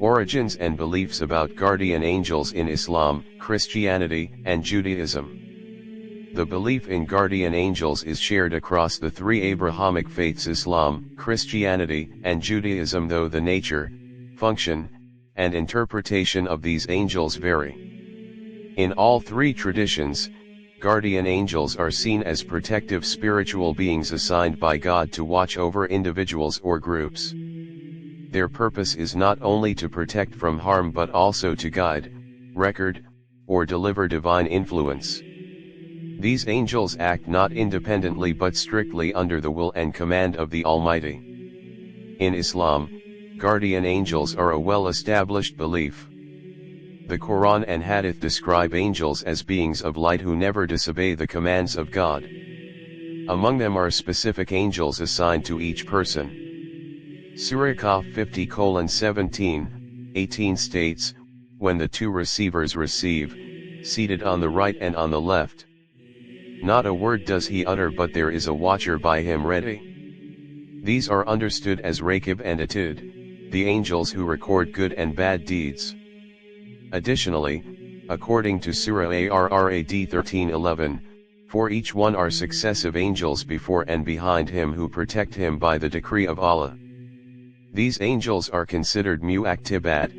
Origins and beliefs about guardian angels in Islam, Christianity, and Judaism. The belief in guardian angels is shared across the three Abrahamic faiths Islam, Christianity, and Judaism, though the nature, function, and interpretation of these angels vary. In all three traditions, guardian angels are seen as protective spiritual beings assigned by God to watch over individuals or groups. Their purpose is not only to protect from harm but also to guide, record, or deliver divine influence. These angels act not independently but strictly under the will and command of the Almighty. In Islam, guardian angels are a well-established belief. The Quran and Hadith describe angels as beings of light who never disobey the commands of God. Among them are specific angels assigned to each person. Surah Qaf 50:17-18 states, "When the two receivers receive, seated on the right and on the left. Not a word does he utter, but there is a watcher by him ready." These are understood as Raqib and Atid, the angels who record good and bad deeds. Additionally, according to Surah Arrad 13:11, for each one are successive angels before and behind him who protect him by the decree of Allah. These angels are considered mu'aqtibat,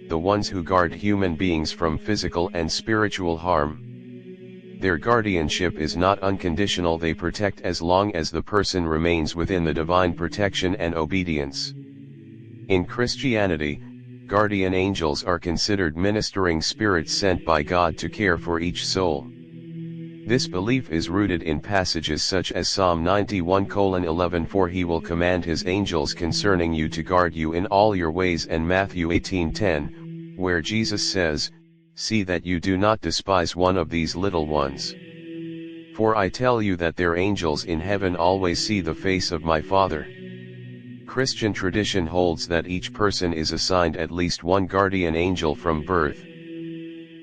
the ones who guard human beings from physical and spiritual harm. Their guardianship is not unconditional, they protect as long as the person remains within the divine protection and obedience. In Christianity, guardian angels are considered ministering spirits sent by God to care for each soul. This belief is rooted in passages such as Psalm 91:11, "For he will command his angels concerning you to guard you in all your ways," and Matthew 18:10, where Jesus says, "See that you do not despise one of these little ones. For I tell you that their angels in heaven always see the face of my Father." Christian tradition holds that each person is assigned at least one guardian angel from birth.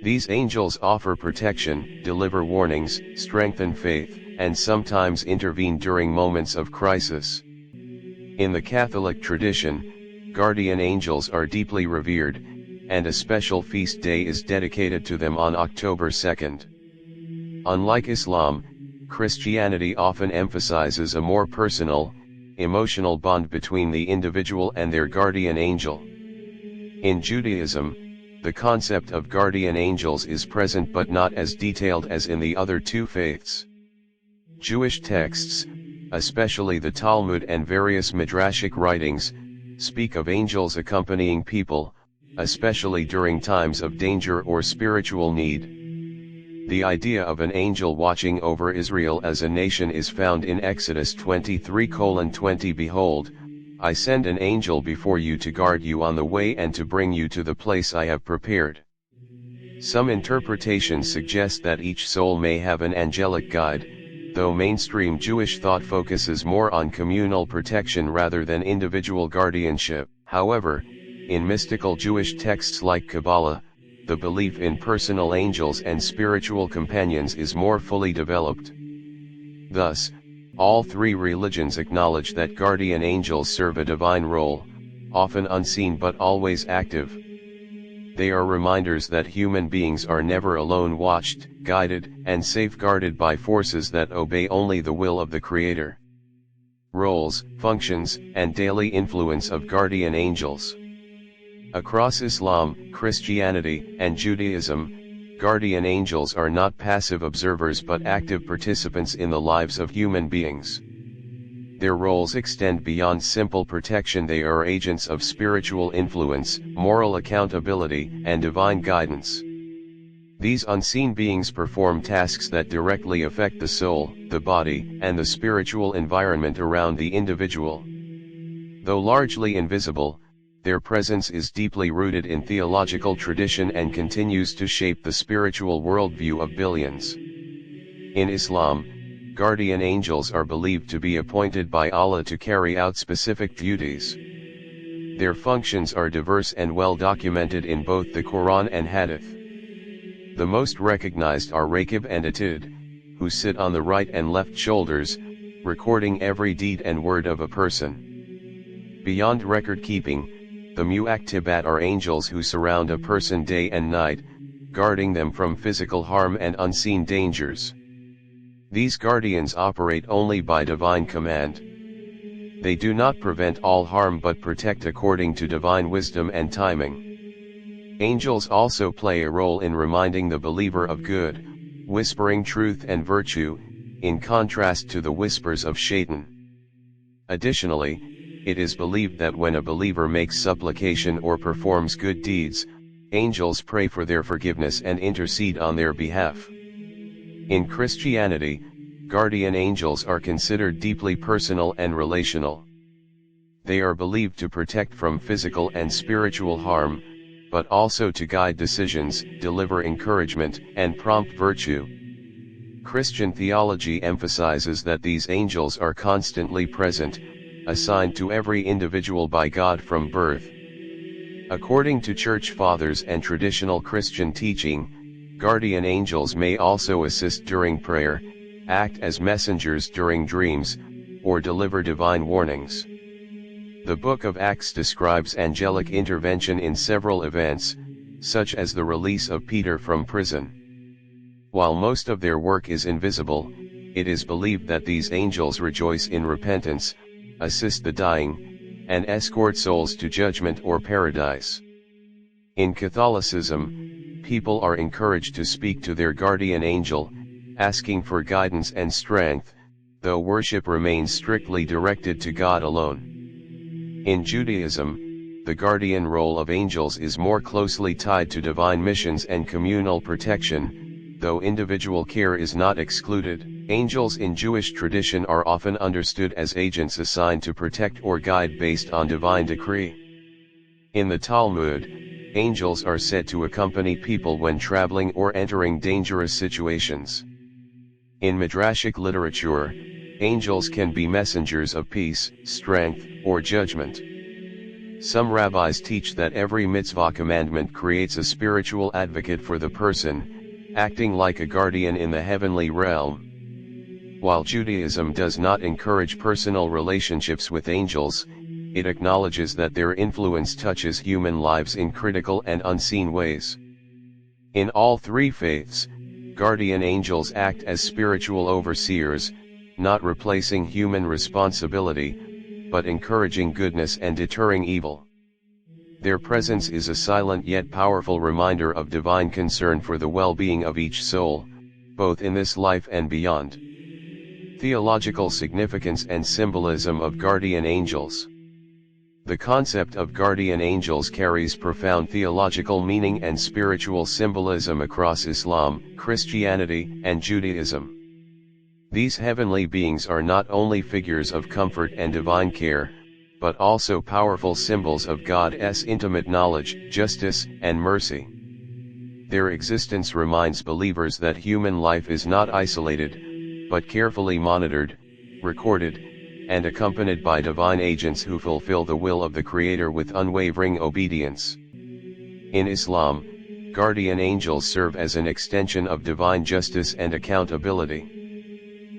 These angels offer protection, deliver warnings, strengthen faith, and sometimes intervene during moments of crisis. In the Catholic tradition, guardian angels are deeply revered, and a special feast day is dedicated to them on October 2nd. Unlike Islam, Christianity often emphasizes a more personal, emotional bond between the individual and their guardian angel. In Judaism, the concept of guardian angels is present but not as detailed as in the other two faiths. Jewish texts, especially the Talmud and various midrashic writings, speak of angels accompanying people, especially during times of danger or spiritual need. The idea of an angel watching over Israel as a nation is found in Exodus 23:20, "Behold, I send an angel before you to guard you on the way and to bring you to the place I have prepared." Some interpretations suggest that each soul may have an angelic guide, though mainstream Jewish thought focuses more on communal protection rather than individual guardianship. However, in mystical Jewish texts like Kabbalah, the belief in personal angels and spiritual companions is more fully developed. Thus, all three religions acknowledge that guardian angels serve a divine role, often unseen but always active. They are reminders that human beings are never alone, watched, guided, and safeguarded by forces that obey only the will of the Creator. Roles, functions, and daily influence of guardian angels. Across Islam, Christianity, and Judaism, guardian angels are not passive observers but active participants in the lives of human beings. Their roles extend beyond simple protection. They are agents of spiritual influence, moral accountability, and divine guidance. These unseen beings perform tasks that directly affect the soul, the body, and the spiritual environment around the individual. Though largely invisible, their presence is deeply rooted in theological tradition and continues to shape the spiritual worldview of billions. In Islam, guardian angels are believed to be appointed by Allah to carry out specific duties. Their functions are diverse and well documented in both the Quran and Hadith. The most recognized are Raqib and Atid, who sit on the right and left shoulders, recording every deed and word of a person. Beyond record keeping, The mu'aqtibat are angels who surround a person day and night, guarding them from physical harm and unseen dangers. These guardians operate only by divine command. They do not prevent all harm but protect according to divine wisdom and timing. Angels also play a role in reminding the believer of good, whispering truth and virtue, in contrast to the whispers of Shaitan. Additionally, it is believed that when a believer makes supplication or performs good deeds, angels pray for their forgiveness and intercede on their behalf. In Christianity, guardian angels are considered deeply personal and relational. They are believed to protect from physical and spiritual harm, but also to guide decisions, deliver encouragement, and prompt virtue. Christian theology emphasizes that these angels are constantly present, assigned to every individual by God from birth. According to Church Fathers and traditional Christian teaching, guardian angels may also assist during prayer, act as messengers during dreams, or deliver divine warnings. The Book of Acts describes angelic intervention in several events, such as the release of Peter from prison. While most of their work is invisible, it is believed that these angels rejoice in repentance, assist the dying, and escort souls to judgment or paradise. In Catholicism, people are encouraged to speak to their guardian angel, asking for guidance and strength, though worship remains strictly directed to God alone. In Judaism, the guardian role of angels is more closely tied to divine missions and communal protection, though individual care is not excluded. Angels in Jewish tradition are often understood as agents assigned to protect or guide based on divine decree. In the Talmud, angels are said to accompany people when traveling or entering dangerous situations. In Midrashic literature, angels can be messengers of peace, strength, or judgment. Some rabbis teach that every mitzvah commandment creates a spiritual advocate for the person, acting like a guardian in the heavenly realm. While Judaism does not encourage personal relationships with angels, it acknowledges that their influence touches human lives in critical and unseen ways. In all three faiths, guardian angels act as spiritual overseers, not replacing human responsibility, but encouraging goodness and deterring evil. Their presence is a silent yet powerful reminder of divine concern for the well-being of each soul, both in this life and beyond. Theological significance and symbolism of guardian angels. The concept of guardian angels carries profound theological meaning and spiritual symbolism across Islam, Christianity, and Judaism. These heavenly beings are not only figures of comfort and divine care, but also powerful symbols of God's intimate knowledge, justice, and mercy. Their existence reminds believers that human life is not isolated, but carefully monitored, recorded, and accompanied by divine agents who fulfill the will of the Creator with unwavering obedience. In Islam, guardian angels serve as an extension of divine justice and accountability.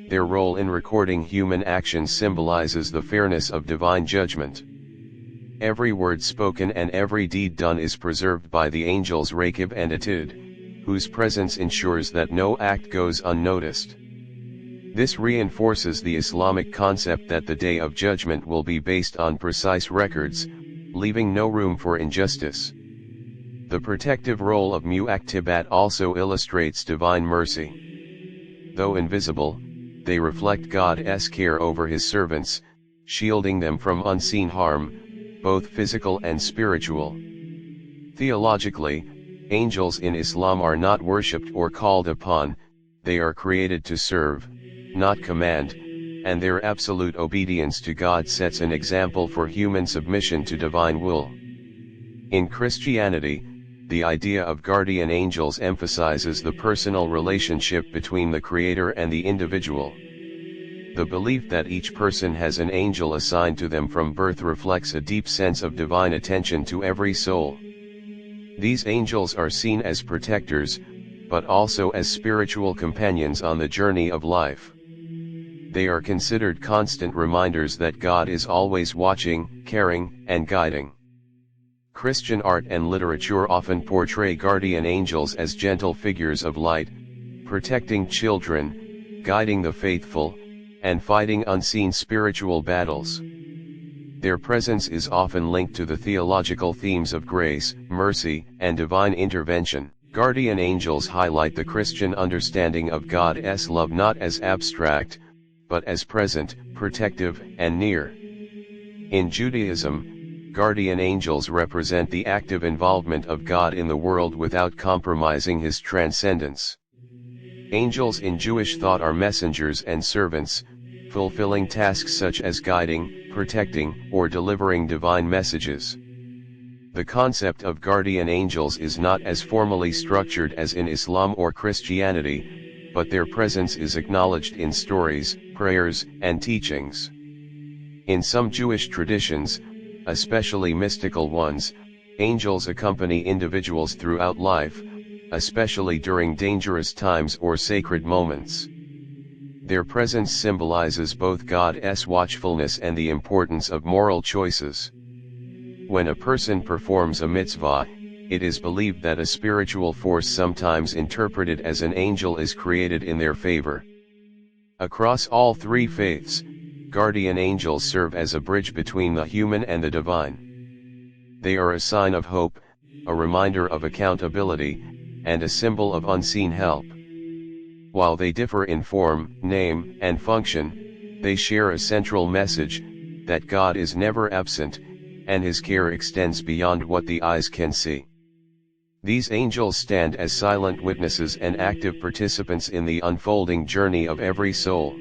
Their role in recording human actions symbolizes the fairness of divine judgment. Every word spoken and every deed done is preserved by the angels Raqib and Atid, whose presence ensures that no act goes unnoticed. This reinforces the Islamic concept that the Day of Judgment will be based on precise records, leaving no room for injustice. The protective role of mu'aqtibat also illustrates divine mercy. Though invisible, they reflect God's care over His servants, shielding them from unseen harm, both physical and spiritual. Theologically, angels in Islam are not worshipped or called upon, they are created to serve, not command, and their absolute obedience to God sets an example for human submission to divine will. In Christianity, the idea of guardian angels emphasizes the personal relationship between the Creator and the individual. The belief that each person has an angel assigned to them from birth reflects a deep sense of divine attention to every soul. These angels are seen as protectors, but also as spiritual companions on the journey of life. They are considered constant reminders that God is always watching, caring, and guiding. Christian art and literature often portray guardian angels as gentle figures of light, protecting children, guiding the faithful, and fighting unseen spiritual battles. Their presence is often linked to the theological themes of grace, mercy, and divine intervention. Guardian angels highlight the Christian understanding of God's love not as abstract, but as present, protective, and near. In Judaism, guardian angels represent the active involvement of God in the world without compromising his transcendence. Angels in Jewish thought are messengers and servants, fulfilling tasks such as guiding, protecting, or delivering divine messages. The concept of guardian angels is not as formally structured as in Islam or Christianity, but their presence is acknowledged in stories, prayers, and teachings. In some Jewish traditions, especially mystical ones, angels accompany individuals throughout life, especially during dangerous times or sacred moments. Their presence symbolizes both God's watchfulness and the importance of moral choices. When a person performs a mitzvah, it is believed that a spiritual force, sometimes interpreted as an angel, is created in their favor. Across all three faiths, guardian angels serve as a bridge between the human and the divine. They are a sign of hope, a reminder of accountability, and a symbol of unseen help. While they differ in form, name, and function, they share a central message, that God is never absent, and his care extends beyond what the eyes can see. These angels stand as silent witnesses and active participants in the unfolding journey of every soul.